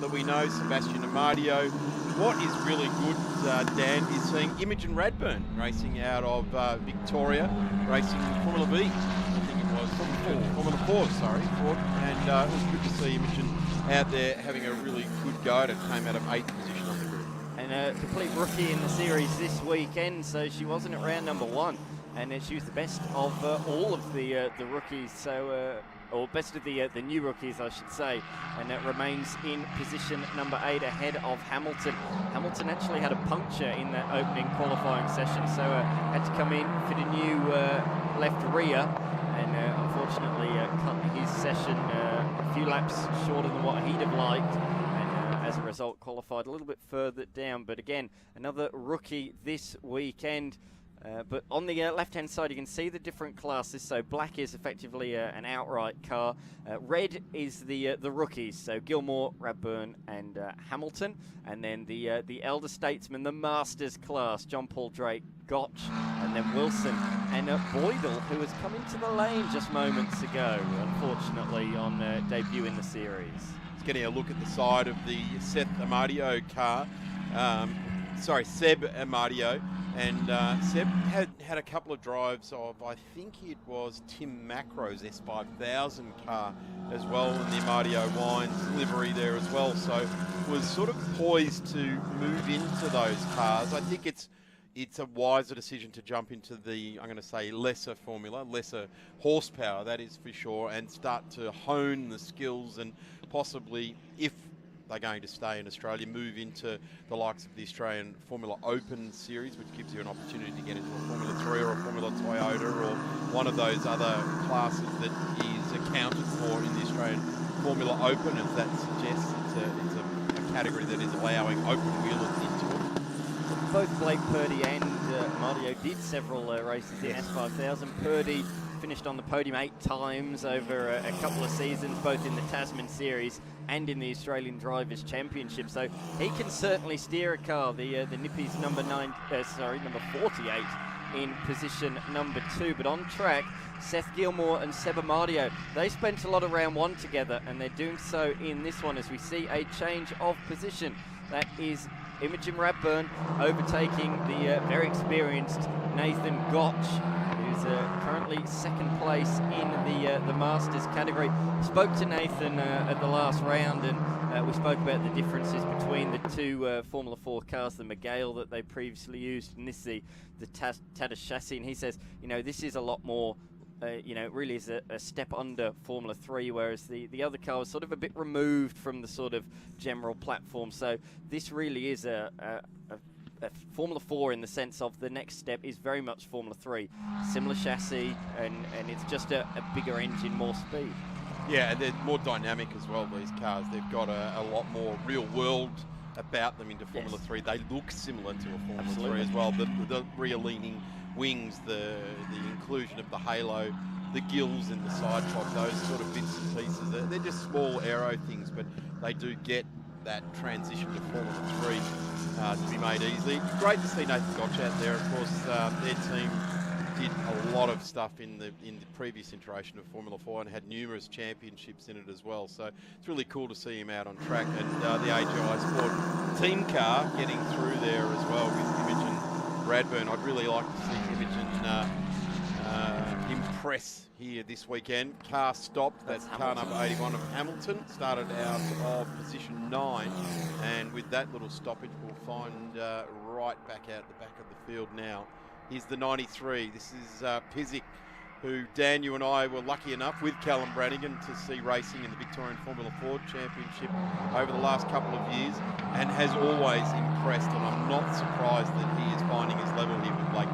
that we know, Sebastian Amadio. What is really good, Dan, is seeing Imogen Radburn racing out of Victoria, racing Formula V. I think it was Formula 4, sorry, Ford. And it was good to see Imogen out there having a really good go. It came out of 8th position on the group. And a complete rookie in the series this weekend, so she wasn't at round number 1. And she was the best of all of the rookies, so or best of the new rookies, I should say, and it remains in position number 8 ahead of Hamilton. Hamilton actually had a puncture in that opening qualifying session, so had to come in, fit a new left rear, and unfortunately cut his session a few laps shorter than what he'd have liked, and as a result qualified a little bit further down. But again, another rookie this weekend. But on the left-hand side, you can see the different classes. So black is effectively an outright car. Red is the rookies. So Gilmore, Radburn, and Hamilton. And then the elder statesman, the Masters class, John Paul Drake, Gotch, and then Wilson, and Boydell, who has come into the lane just moments ago, unfortunately, on debut in the series. It's getting a look at the side of the Seb Amadio car. Seb Amadio. And Seb had a couple of drives of, I think it was Tim Macro's S5000 car as well, in the Amadio Wines livery there as well. So was sort of poised to move into those cars. I think it's a wiser decision to jump into the, I'm going to say, lesser formula, lesser horsepower, that is for sure, and start to hone the skills and possibly, if they're going to stay in Australia, move into the likes of the Australian Formula Open series, which gives you an opportunity to get into a Formula 3 or a Formula Toyota or one of those other classes that is accounted for in the Australian Formula Open, as that suggests. It's a category that is allowing open wheelers into it. Both Blake Purdy and Amadio did several races in S5000. Purdy finished on the podium 8 times over a couple of seasons, both in the Tasman Series and in the Australian Drivers' Championship. So he can certainly steer a car. The Nippies number 48 in position number 2. But on track, Seth Gilmore and Seb Amadio, they spent a lot of round 1 together, and they're doing so in this one as we see a change of position. That is Imogen Radburn overtaking the very experienced Nathan Gotch, who's currently 2nd place in the Masters category. Spoke to Nathan at the last round, and we spoke about the differences between the two Formula 4 cars, the McGale that they previously used, and this the Tata chassis. And he says, this is a lot more, it really is a step under Formula 3, whereas the other car was sort of a bit removed from the sort of general platform. So this really is a Formula 4 in the sense of the next step is very much Formula 3. Similar chassis, and it's just a bigger engine, more speed. Yeah, and they're more dynamic as well, these cars. They've got a lot more real world about them into Formula 3. They look similar to a Formula 3 as well. The rear leaning wings, the inclusion of the halo, the gills in the side top, those sort of bits and pieces. They're just small aero things, but they do get that transition to Formula 3 to be made easily. Great to see Nathan Gotch out there. Of course, their team did a lot of stuff in the previous iteration of Formula 4 and had numerous championships in it as well. So it's really cool to see him out on track, and the AGI Sport team car getting through there as well with Imogen Radburn. I'd really like to see Imogen impress here this weekend. Car stopped. That's car number 81 of Hamilton. Started out of position 9, and with that little stoppage, we'll find right back out the back of the field now. Here's the 93. This is Pizik, who, Dan, you and I were lucky enough with Callum Brannigan to see racing in the Victorian Formula 4 Championship over the last couple of years, and has always impressed, and I'm not surprised that he is finding his level here with Blake.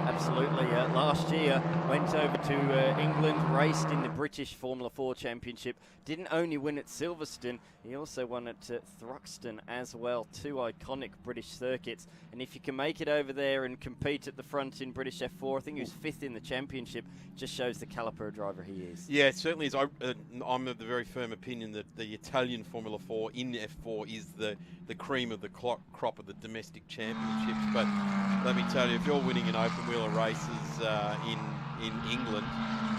Absolutely. Last year went over to England, raced in the British Formula 4 Championship, didn't only win at Silverstone, he also won at Thruxton as well. 2 iconic British circuits, and if you can make it over there and compete at the front in British F4, I think he was 5th in the championship, just shows the caliber of driver he is. Yeah, it certainly is. I'm of the very firm opinion that the Italian Formula 4 in F4 is the cream of the crop of the domestic championships. But let me tell you, if you're winning an open wheel Formula races in England.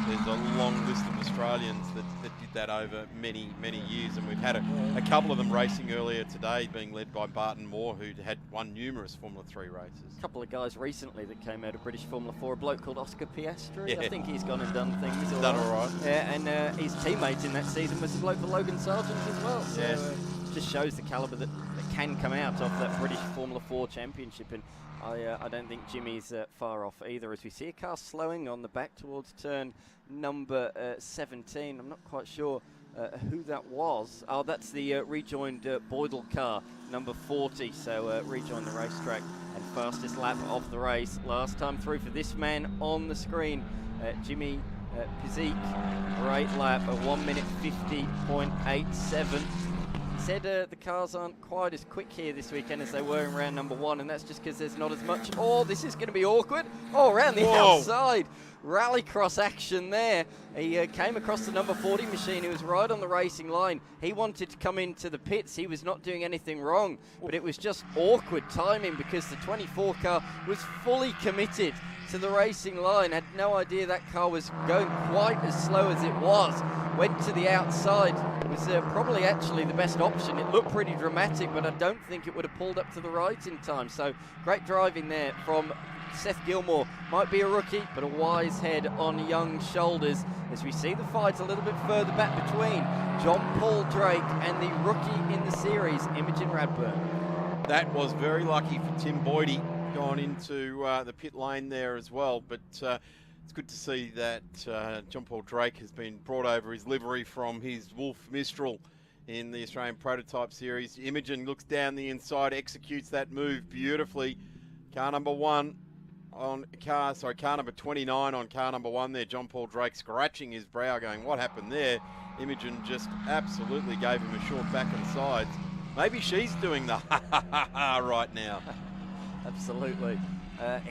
There's a long list of Australians that did that over many, many years, and we've had a couple of them racing earlier today, being led by Barton Moore, who had won numerous Formula 3 races. A couple of guys recently that came out of British Formula 4, a bloke called Oscar Piastri. I think he's gone and done things. Done all right. Yeah, and his teammate in that season was a bloke called Logan Sargent as well. So Yes. Just shows the calibre that can come out of that British Formula 4 championship. And I don't think Jimmy's far off either, as we see a car slowing on the back towards turn number 17. I'm not quite sure who that was. Oh, that's the rejoined Boydell car, number 40. So rejoined the racetrack and fastest lap of the race. Last time through for this man on the screen, Jimmy Pizik. Great lap, a 1 minute 50.87. He said the cars aren't quite as quick here this weekend as they were in round number 1, and that's just because there's not as much. Oh, this is going to be awkward. Oh, around the outside. Rallycross action there. He came across the number 40 machine. He was right on the racing line. He wanted to come into the pits. He was not doing anything wrong, but it was just awkward timing because the 24 car was fully committed to the racing line. Had no idea that car was going quite as slow as it was. Went to the outside. It was probably actually the best option. It looked pretty dramatic, but I don't think it would have pulled up to the right in time. So great driving there from Seth Gilmore. Might be a rookie, but a wise head on young shoulders, as we see the fight a little bit further back between John Paul Drake and the rookie in the series, Imogen Radburn. That was very lucky for Tim Boydie, gone into the pit lane there as well, but it's good to see that John Paul Drake has been brought over his livery from his Wolf Mistral in the Australian Prototype Series. Imogen looks down the inside, executes that move beautifully. Car number 1 on car number 29 on car number 1 there. John Paul Drake scratching his brow going, what happened there? Imogen just absolutely gave him a short back and sides. Maybe she's doing the ha-ha-ha-ha right now. Absolutely.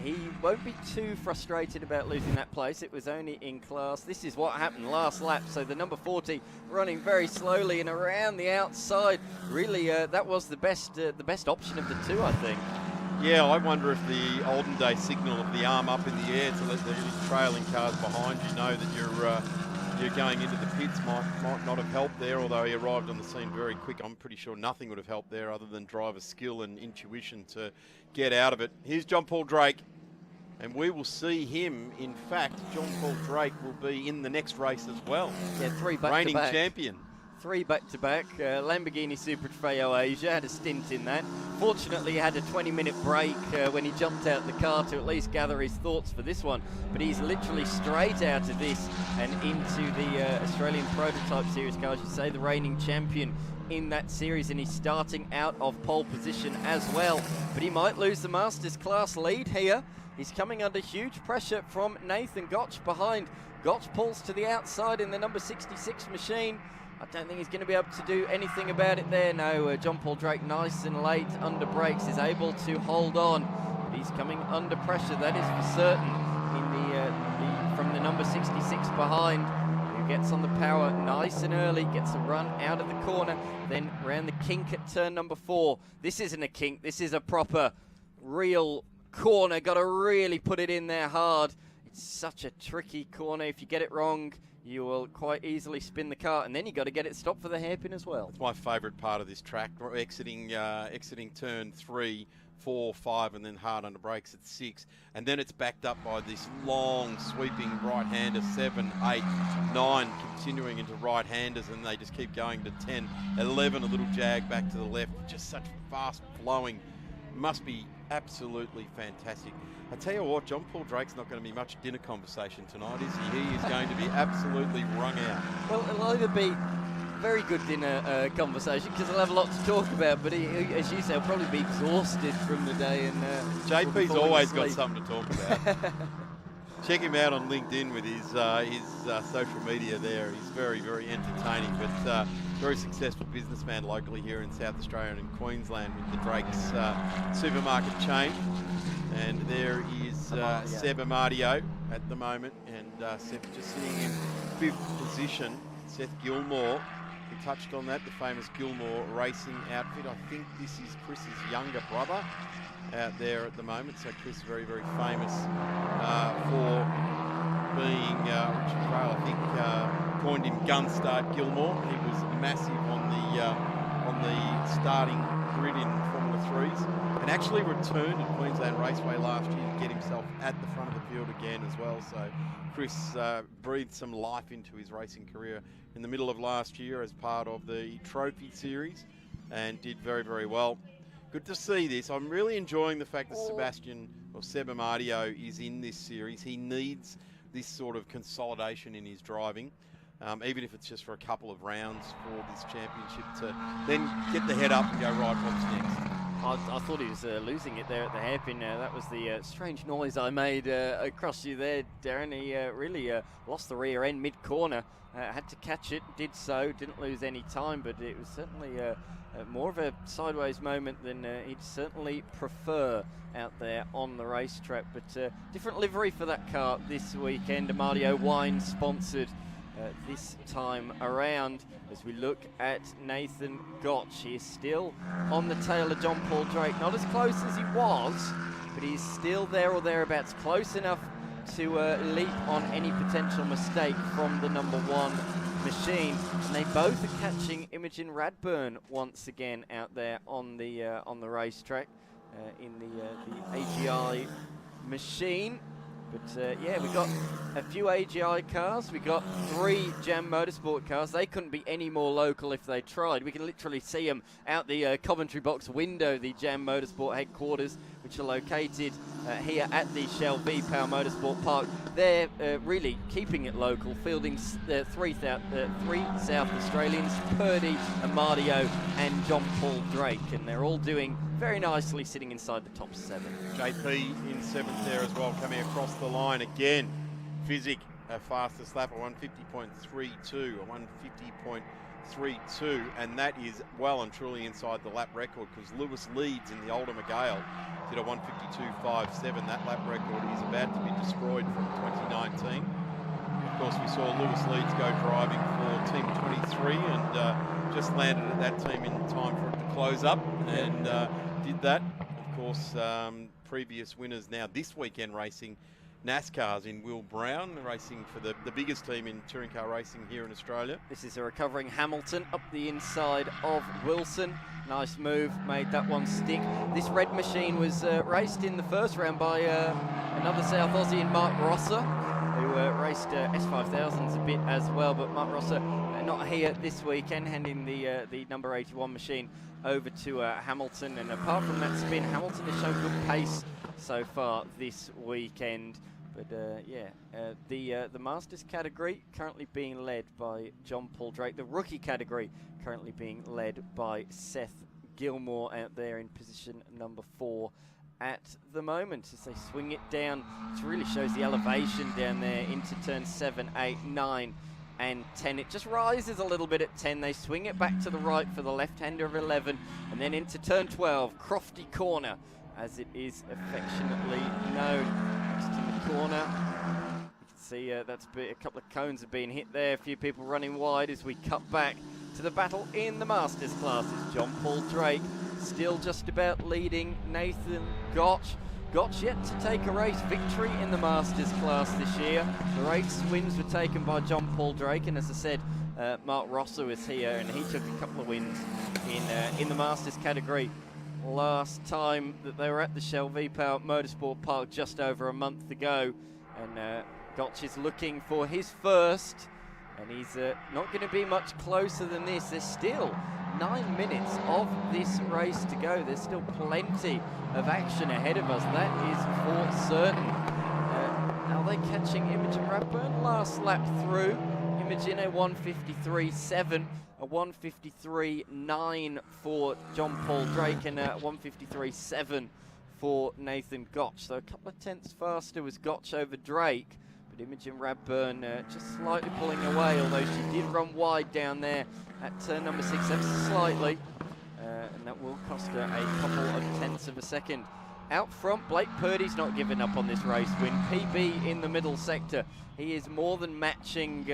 He won't be too frustrated about losing that place. It was only in class. This is what happened last lap. So the number 40 running very slowly and around the outside. Really, that was the best option of the two, I think. Yeah, I wonder if the olden day signal of the arm up in the air to let the trailing cars behind you know that you're going into the pits might not have helped there, although he arrived on the scene very quick. I'm pretty sure nothing would have helped there other than driver skill and intuition to get out of it. Here's John Paul Drake, and we will see him. In fact, John Paul Drake will be in the next race as well. Yeah, 3 back-to-back. Reigning champion. 3 back-to-back. Lamborghini Super Trofeo Asia had a stint in that. Fortunately, he had a 20-minute break when he jumped out the car to at least gather his thoughts for this one. But he's literally straight out of this and into the Australian Prototype Series car, as you say, the reigning champion in that series, and he's starting out of pole position as well. But he might lose the Masters class lead here. He's coming under huge pressure from Nathan Gotch behind. Gotch pulls to the outside in the number 66 machine. I don't think he's going to be able to do anything about it there. No, John Paul Drake, nice and late under brakes, is able to hold on. But he's coming under pressure, that is for certain, in from the number 66 behind, who gets on the power nice and early, gets a run out of the corner, then round the kink at turn number 4. This isn't a kink, this is a proper, real corner. Got to really put it in there hard. It's such a tricky corner. If you get it wrong, you will quite easily spin the car, and then you got to get it stopped for the hairpin as well. It's my favourite part of this track, exiting turn 3, 4, 5, and then hard under brakes at 6. And then it's backed up by this long sweeping right-hander, 7, 8, 9, continuing into right-handers, and they just keep going to 10, 11, a little jag back to the left. Just such fast flowing. Must be absolutely fantastic. I tell you what, John Paul Drake's not going to be much dinner conversation tonight, is he? He is going to be absolutely wrung out. Well, it'll either be very good dinner conversation, because he'll have a lot to talk about, but he, as you say, he'll probably be exhausted from the day. And JP's always got something to talk about. Check him out on LinkedIn with his social media there. He's very, very entertaining, but very successful businessman locally here in South Australia and in Queensland with the Drake's supermarket chain. And there is Seb Amadio at the moment, and Seb's just sitting in 5th position. Seth Gilmore, We touched on that, the famous Gilmore Racing outfit. I think this is Chris's younger brother out there at the moment. So Chris, very, very famous for being, Richard Trail, I think, coined him Gunstart Gilmore. He was massive on the starting grid in Formula 3s, and actually returned at Queensland Raceway last year to get himself at the front of the field again as well. So Chris breathed some life into his racing career in the middle of last year as part of the Trophy Series, and did very, very well. Good to see this. I'm really enjoying the fact that Seb Amadio is in this series. He needs this sort of consolidation in his driving, even if it's just for a couple of rounds for this championship, to then get the head up and go, right, what's next? I thought he was losing it there at the hairpin. That was the strange noise I made across you there, Darren. He really lost the rear end mid-corner. Had to catch it, did so, didn't lose any time, but it was certainly more of a sideways moment than he'd certainly prefer out there on the racetrack. But different livery for that car this weekend. Amadio Wine sponsored this time around. As we look at Nathan Gotch, he is still on the tail of John Paul Drake. Not as close as he was, but he's still there or thereabouts, close enough to leap on any potential mistake from the number 1 machine. And they both are catching Imogen Radburn once again out there on the racetrack in the AGI machine. But yeah, we got a few AGI cars. We got 3 Jam Motorsport cars. They couldn't be any more local if they tried. We can literally see them out the commentary box window, the Jam Motorsport headquarters, which are located here at the Shell V-Power Motorsport Park. They're really keeping it local, fielding 3 South Australians, Purdy, Amadio and John Paul Drake, and they're all doing very nicely, sitting inside the top 7. JP in 7th there as well, coming across the line again. Physic, fastest lap at 150.32, a 150.32, and that is well and truly inside the lap record, because Lewis Leeds in the older McGale did a 152.57. That lap record is about to be destroyed from 2019. Of course, we saw Lewis Leeds go driving for Team 23 and just landed at that team in time for it to close up, and did that. Of course, previous winners now this weekend racing NASCARs in Will Brown, racing for the biggest team in touring car racing here in Australia. This is a recovering Hamilton up the inside of Wilson. Nice move, made that one stick. This red machine was raced in the first round by another South Aussie in Mark Rosser, who raced S5000s a bit as well, but Mark Rosser not here this weekend, handing the number 81 machine over to Hamilton. And apart from that spin, Hamilton has shown good pace so far this weekend. But the Masters category currently being led by John Paul Drake. The rookie category currently being led by Seth Gilmore out there in position number 4 at the moment, as they swing it down, which really shows the elevation down there into turn 7, 8, 9 and 10. It just rises a little bit at 10. They swing it back to the right for the left-hander of 11, and then into turn 12, Crofty Corner, as it is affectionately known. Next in the corner, you can see that's a couple of cones have been hit there. A few people running wide as we cut back to the battle in the Masters class. It's John Paul Drake still just about leading Nathan Gotch. Gotch yet to take a race victory in the Masters class this year. The race wins were taken by John Paul Drake, and as I said, Mark Rosser was here, and he took a couple of wins in the Masters category last time that they were at the Shell V-Power Motorsport Park just over a month ago. And Gotch is looking for his first, and he's not going to be much closer than this. There's still 9 minutes of this race to go. There's still plenty of action ahead of us, that is for certain. Are they catching Imogen Radburn? Last lap through, Imogen a 153.7, a 153.9 for John Paul Drake, and a 153.7 for Nathan Gotch. So a couple of tenths faster was Gotch over Drake, but Imogen Radburn just slightly pulling away, although she did run wide down there at turn number 6 ever so slightly, and that will cost her a couple of tenths of a second. out front, Blake Purdy's not giving up on this race win. PB in the middle sector. He is more than matching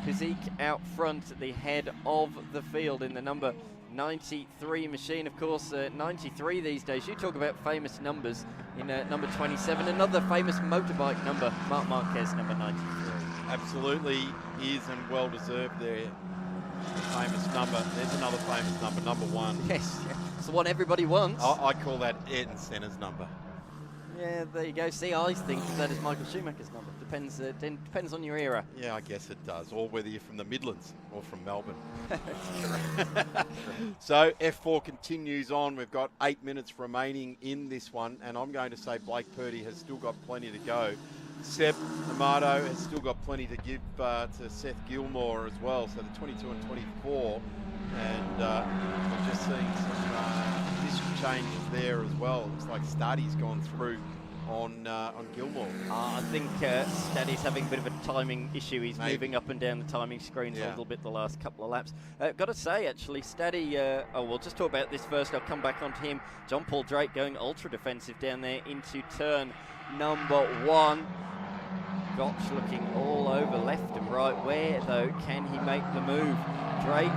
physique out front at the head of the field in the number 93 machine. Of course, 93 these days. You talk about famous numbers in number 27. Another famous motorbike number, Marc Marquez, number 93. Absolutely is, and well deserved there. Famous number. There's another famous number, number 1. Yes, it's the one everybody wants. I call that Ayrton Senna's number. Yeah, there you go. See, I think that is Michael Schumacher's number. Depends on your era. Yeah, I guess it does. Or whether you're from the Midlands or from Melbourne. So F4 continues on. We've got 8 minutes remaining in this one, and I'm going to say Blake Purdy has still got plenty to go. Seb Amato has still got plenty to give to Seth Gilmore as well. So the 22 and 24, and we're just seeing some position changes there as well. Looks like Staddy's gone through on Gilmore. I think Staddy's having a bit of a timing issue. He's moving up and down the timing screens a little bit the last couple of laps. Got to say, actually, Staddy, we'll just talk about this first. I'll come back onto him. John Paul Drake going ultra defensive down there into turn number 1. Gotch looking all over left and right. Where, though, can he make the move? Drake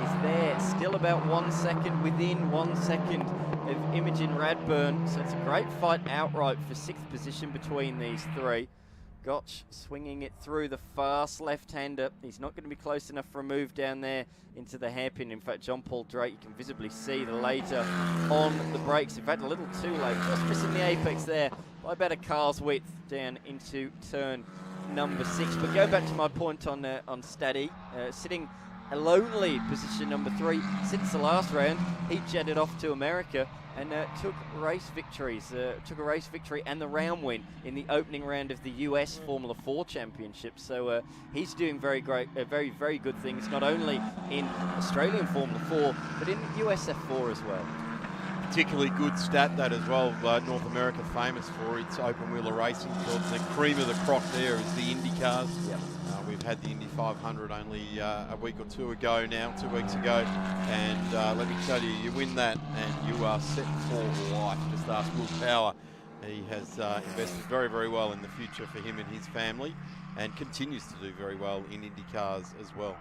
is there, still about 1 second, within 1 second of Imogen Radburn. So it's a great fight outright for 6th position between these three. Gotch swinging it through the fast left-hander. He's not going to be close enough for a move down there into the hairpin. In fact, John Paul Drake, you can visibly see the later on the brakes. In fact, a little too late, just missing the apex there by about a car's width down into turn number 6. But going back to my point on Staddy, sitting a lonely position number 3 since the last round. He jetted off to America and took a race victory and the round win in the opening round of the US Formula 4 Championship. So he's doing very good things, not only in Australian Formula 4, but in US F4 as well. Particularly good stat that as well. North America famous for its open wheeler racing. So the cream of the crop there is the Indy cars. Yep. We've had the Indy 500 only a week or 2 ago now, 2 weeks ago, and let me tell you, you win that and you are set for life. Just ask Will Power. He has invested very well in the future for him and his family, and continues to do very well in Indy cars as well.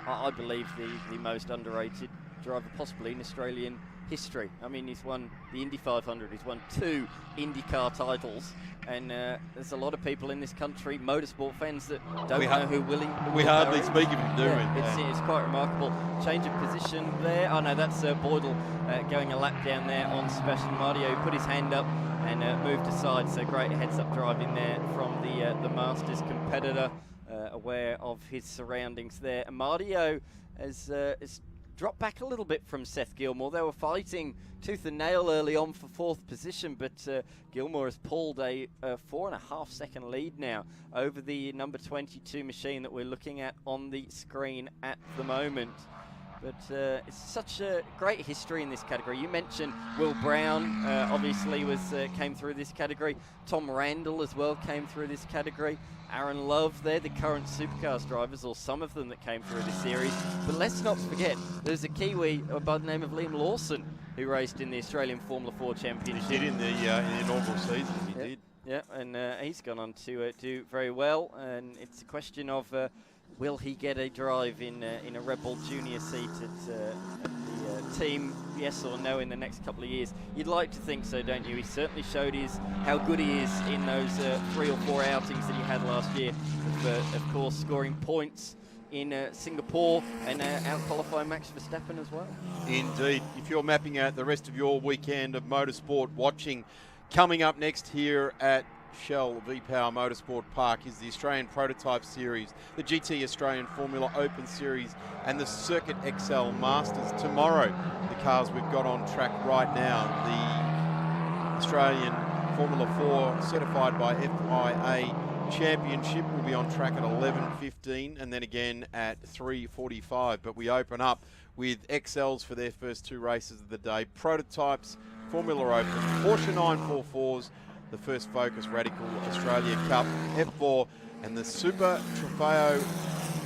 I believe the most underrated driver possibly in Australian history. I mean, he's won the Indy 500, he's won 2 IndyCar titles, and there's a lot of people in this country, motorsport fans, that don't know who Willie. We hardly speak of him, do we? It's quite remarkable. Change of position there. Oh no, that's Boydell going a lap down there on Sebastian Mario. Put his hand up and moved aside. So great heads-up driving there from the Masters competitor, aware of his surroundings there. Mario has dropped back a little bit from Seth Gilmore. They were fighting tooth and nail early on for 4th position, but Gilmore has pulled a 4.5 second lead now over the number 22 machine that we're looking at on the screen at the moment. But it's such a great history in this category. You mentioned Will Brown, obviously came through this category. Tom Randall as well came through this category. Aaron Love, they're the current Supercars drivers, or some of them that came through this series. But let's not forget, there's a Kiwi by the name of Liam Lawson who raced in the Australian Formula 4 Championship. He did in the inaugural season, he did. Yeah, and he's gone on to do very well. And it's a question of will he get a drive in a Red Bull Junior seat at the team, yes or no, in the next couple of years? You'd like to think so, don't you? He certainly showed how good he is in those 3 or 4 outings that he had last year, of course scoring points in Singapore and out-qualifying Max Verstappen as well. Indeed. If you're mapping out the rest of your weekend of motorsport watching, coming up next here at Shell V-Power Motorsport Park is the Australian Prototype Series, the GT Australian Formula Open Series and the Circuit XL Masters. Tomorrow, the cars we've got on track right now, the Australian Formula 4 certified by FIA Championship will be on track at 11:15 and then again at 3:45. But we open up with XLs for their first 2 races of the day. Prototypes, Formula Open, Porsche 944s, the first Focus Radical Australia Cup, F4, and the Super Trofeo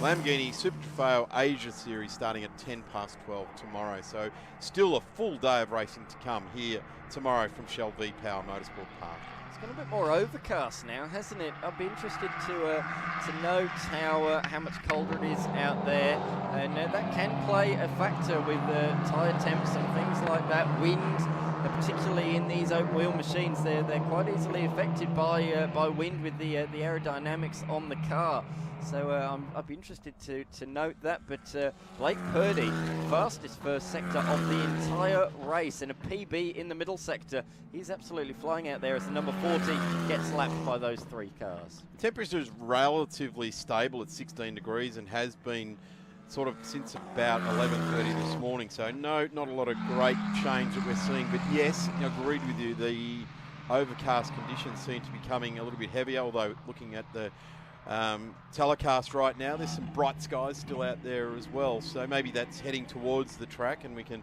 Lamborghini Super Trofeo Asia Series starting at 12:10 tomorrow. So still a full day of racing to come here tomorrow from Shell V-Power Motorsport Park. It's gone a bit more overcast now, hasn't it? I'll be interested to note how much colder it is out there, and that can play a factor with tyre temps and things like that. Wind, particularly in these open wheel machines, they're quite easily affected by wind with the aerodynamics on the car. So I'd be interested to note that. But Blake Purdy, fastest first sector of the entire race, and a PB in the middle sector. He's absolutely flying out there as the number 40 gets lapped by those 3 cars. Temperature is relatively stable at 16 degrees and has been sort of since about 11:30 this morning. So no, not a lot of great change that we're seeing. But yes, I agreed with you. The overcast conditions seem to be becoming a little bit heavier, although looking at the telecast right now, there's some bright skies still out there as well. So maybe that's heading towards the track and we can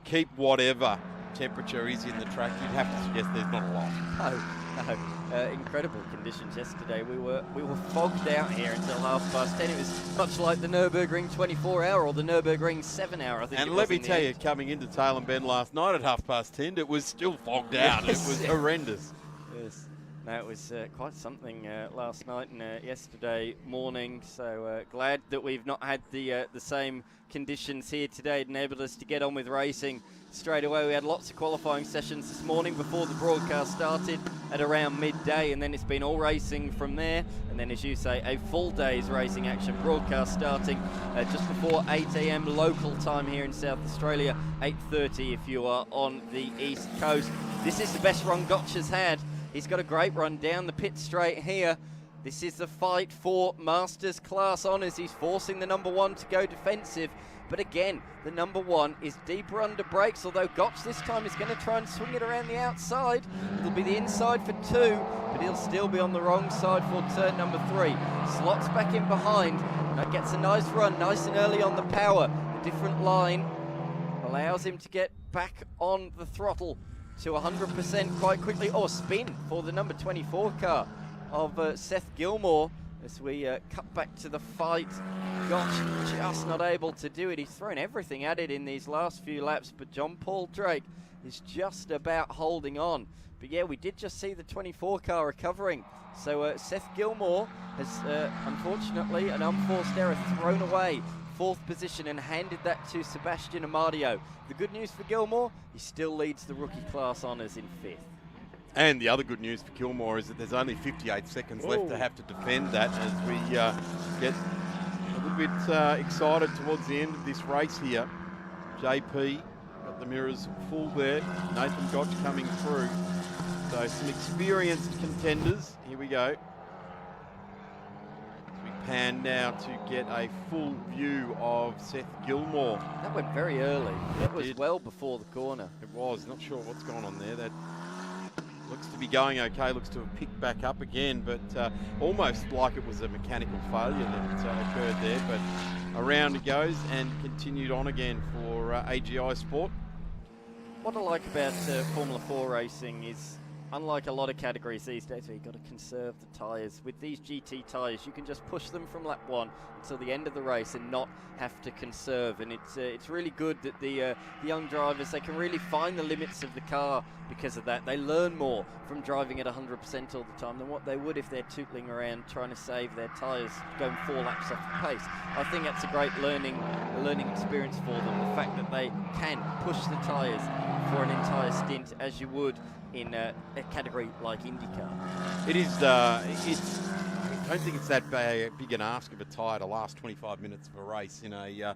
keep whatever temperature is in the track. You'd have to suggest there's not a lot. No. Incredible conditions yesterday. We were fogged out here until 10:30. It was much like the Nürburgring 24-hour or the Nürburgring 7-hour, I think. And let me tell you, coming into Tailem Bend last night at 10:30, it was still fogged out. Yes. It was horrendous. Yes. No, it was quite something last night and yesterday morning. So glad that we've not had the same conditions here today. It enabled us to get on with racing straight away. We had lots of qualifying sessions this morning before the broadcast started at around midday, and then it's been all racing from there. And then, as you say, a full day's racing action. Broadcast starting just before 8 a.m. local time here in South Australia, 8:30 if you are on the East Coast. This is the best run Gotch has had. He's got a great run down the pit straight here. This is the fight for Masters class honours. He's forcing the number 1 to go defensive. But again, the number 1 is deeper under brakes, although Gotch this time is going to try and swing it around the outside. It'll be the inside for 2, but he'll still be on the wrong side for turn number 3. Slots back in behind. That gets a nice run, nice and early on the power. A different line allows him to get back on the throttle to 100% quite quickly. Or spin for the number 24 car of Seth Gilmore as we cut back to the fight. Gotch just not able to do it. He's thrown everything at it in these last few laps, but John Paul Drake is just about holding on. But yeah, we did just see the 24 car recovering. So Seth Gilmore has unfortunately an unforced error thrown away 4th position and handed that to Sebastian Amadio. The good news for Gilmore, he still leads the rookie class honours in 5th. And the other good news for Gilmore is that there's only 58 seconds left to have to defend that as we get a little bit excited towards the end of this race here. JP got the mirrors full there. Nathan Gotch coming through. So some experienced contenders. Here we go. Pan now to get a full view of Seth Gilmore. That went very early. That was well before the corner. It was. Not sure what's going on there. That looks to be going okay. Looks to have picked back up again, but almost like it was a mechanical failure that occurred there. But around it goes and continued on again for AGI Sport. What I like about Formula 4 racing is, unlike a lot of categories these days where you've got to conserve the tyres, with these GT tyres you can just push them from lap 1 until the end of the race and not have to conserve. And it's really good that the young drivers, they can really find the limits of the car because of that. They learn more from driving at 100% all the time than what they would if they're tootling around trying to save their tyres going 4 laps off the pace. I think that's a great learning experience for them, the fact that they can push the tyres for an entire stint as you would in a category like IndyCar. It is. I don't think it's that big an ask of a tyre to last 25 minutes of a race in a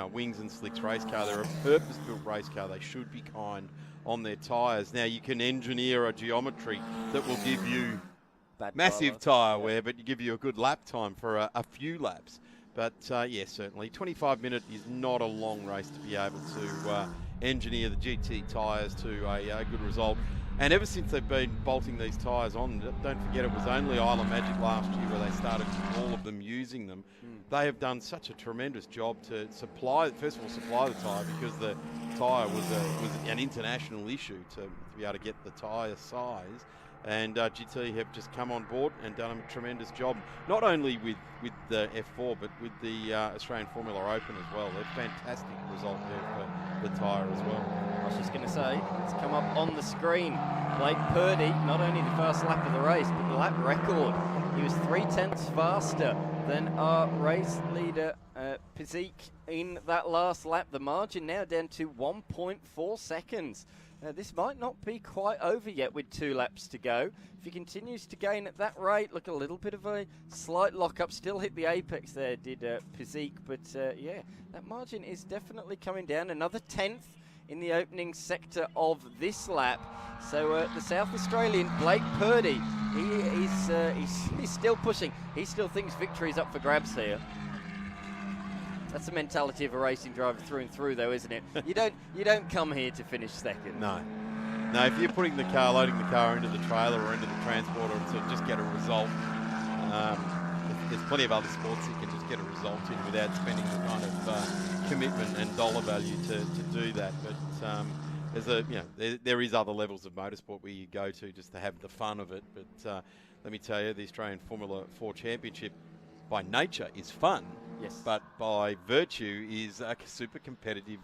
wings and slicks race car. They're a purpose-built race car. They should be kind on their tyres. Now you can engineer a geometry that will give you massive tyre wear, but give you a good lap time for a few laps. But yeah, certainly 25 minutes is not a long race to be able to engineer the GT tyres to a good result. And ever since they've been bolting these tyres on, don't forget it was only Isle of Magic last year where they started all of them using them. They have done such a tremendous job to supply the tyre, because the tyre was an international issue to be able to get the tyre size. And GT have just come on board and done a tremendous job, not only with the F4, but with the Australian Formula Open as well. A fantastic result there for the tyre as well. I was just going to say, it's come up on the screen. Blake Purdy, not only the first lap of the race, but the lap record. He was 0.3 faster than our race leader, Pizik, in that last lap. The margin now down to 1.4 seconds. This might not be quite over yet with 2 laps to go. If he continues to gain at that rate, look, a little bit of a slight lock-up. Still hit the apex there, did Pizik. But, yeah, that margin is definitely coming down. Another 10th in the opening sector of this lap. So the South Australian, Blake Purdy, he's still pushing. He still thinks victory is up for grabs here. That's the mentality of a racing driver through and through, though, isn't it? You don't come here to finish second. No. If you're putting the car, loading the car into the trailer or into the transporter to just get a result, there's plenty of other sports you can just get a result in without spending the kind of commitment and dollar value to do that. But there is other levels of motorsport where you go to just to have the fun of it. But let me tell you, the Australian Formula 4 Championship by nature is fun. Yes. But by virtue is a super competitive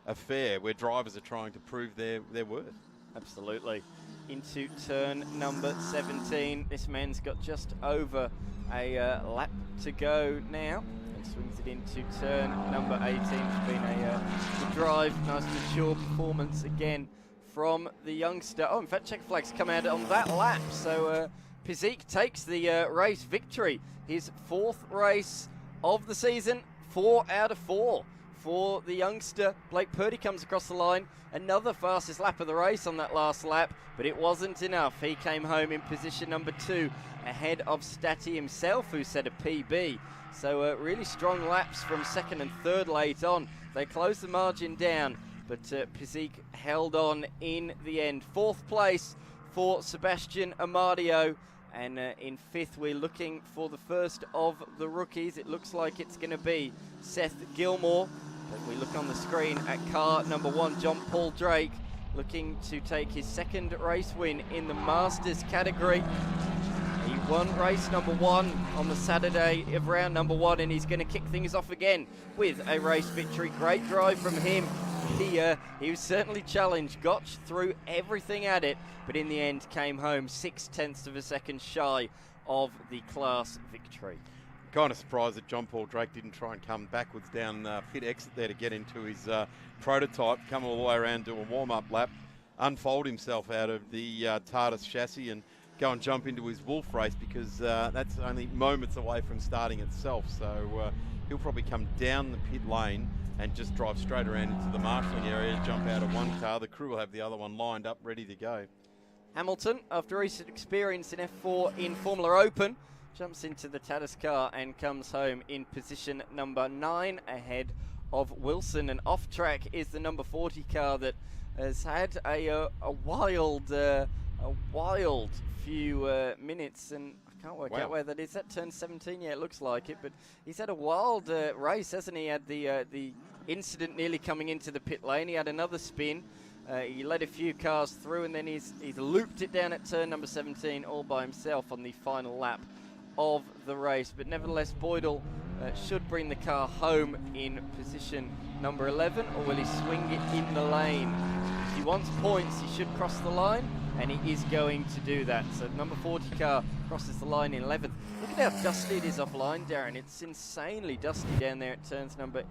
affair where drivers are trying to prove their worth. Absolutely. Into turn number 17. This man's got just over a lap to go now. And swings it into turn number 18. It's been a good drive, nice mature performance again from the youngster. Oh, in fact, check flags come out on that lap. So Pizik takes the race victory. His 4th race of the season, 4 out of 4 for the youngster. Blake Purdy comes across the line. Another fastest lap of the race on that last lap, but it wasn't enough. He came home in position number 2, ahead of Statty himself, who set a PB. So really strong laps from 2nd and 3rd late on. They closed the margin down, but Pizik held on in the end. 4th place for Sebastian Amadio. And in 5th, we're looking for the first of the rookies. It looks like it's going to be Seth Gilmore. But we look on the screen at car number 1, John Paul Drake, looking to take his 2nd race win in the Masters category. He won race number 1 on the Saturday of round number 1, and he's going to kick things off again with a race victory. Great drive from him. He was certainly challenged, got through everything at it, but in the end came home 0.6 of a second shy of the class victory. Kind of surprised that John Paul Drake didn't try and come backwards down pit exit there to get into his prototype, come all the way around, do a warm-up lap, unfold himself out of the TARDIS chassis and go and jump into his Wolf race, because that's only moments away from starting itself. So he'll probably come down the pit lane and just drive straight around into the marshalling area, jump out of one car. The crew will have the other one lined up, ready to go. Hamilton, after recent experience in F4 in Formula Open, jumps into the Tatis car and comes home in position number 9 ahead of Wilson. And off track is the number 40 car that has had a wild few minutes, and I can't work out where that is. That turn 17, yeah, it looks like it, but he's had a wild race, hasn't he? Had the incident nearly coming into the pit lane. He had another spin. He led a few cars through, and then he's looped it down at turn number 17 all by himself on the final lap of the race. But nevertheless, Boydell should bring the car home in position number 11, or will he swing it in the lane? If he wants points, he should cross the line, and he is going to do that. So number 40 car crosses the line in 11th. Look at how dusty it is offline, Darren. It's insanely dusty down there at turns number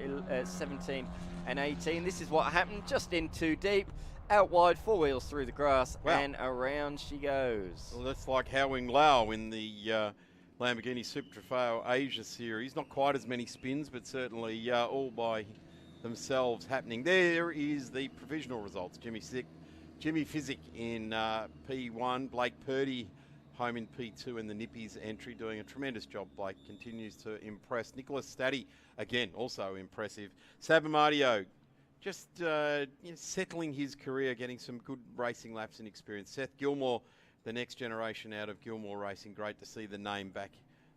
17 and 18. This is what happened, just in too deep. Out wide, 4 wheels through the grass, and around she goes. Well, that's like Hao-Wing Lau in the Lamborghini Super Trofeo Asia Series. Not quite as many spins, but certainly all by themselves happening. There is the provisional results. Jimmy Physick in P1, Blake Purdy home in P2 in the Nippies entry, doing a tremendous job. Blake continues to impress. Nicholas Statty, again, also impressive. Sab Amadio, just settling his career, getting some good racing laps and experience. Seth Gilmore, the next generation out of Gilmore Racing. Great to see the name back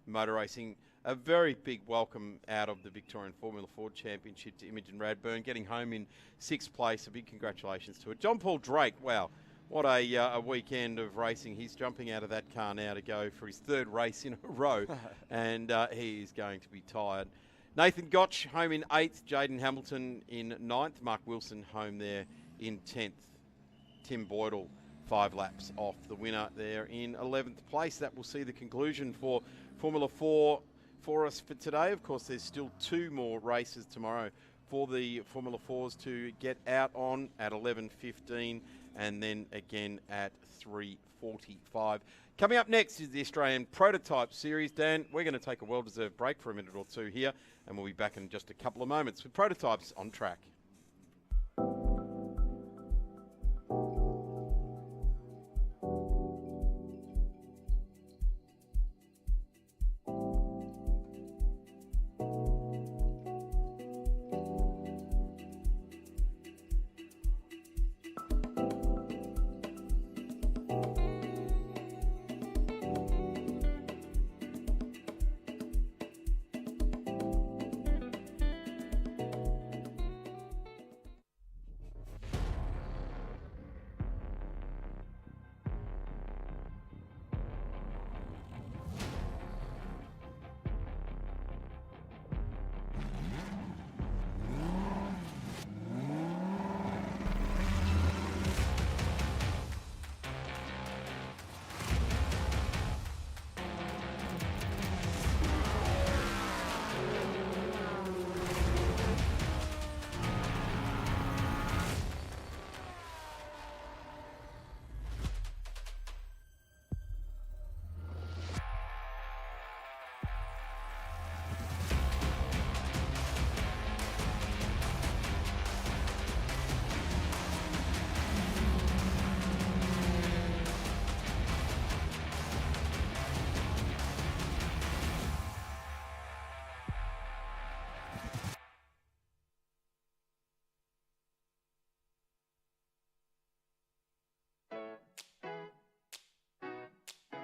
motor racing. A very big welcome out of the Victorian Formula 4 Championship to Imogen Radburn, getting home in 6th place. A big congratulations to it. John Paul Drake, wow, What a weekend of racing. He's jumping out of that car now to go for his third race in a row, and he is going to be tired. Nathan Gotch home in 8th, Jaden Hamilton in 9th, Mark Wilson home there in 10th. Tim Boydell 5 laps off the winner there in 11th place. That will see the conclusion for Formula 4 for us for today. Of course, there's still 2 more races tomorrow for the Formula 4s to get out on at 11:15 and then again at 3:45. Coming up next is the Australian Prototype Series. Dan, we're going to take a well-deserved break for a minute or two here, and we'll be back in just a couple of moments with Prototypes on track.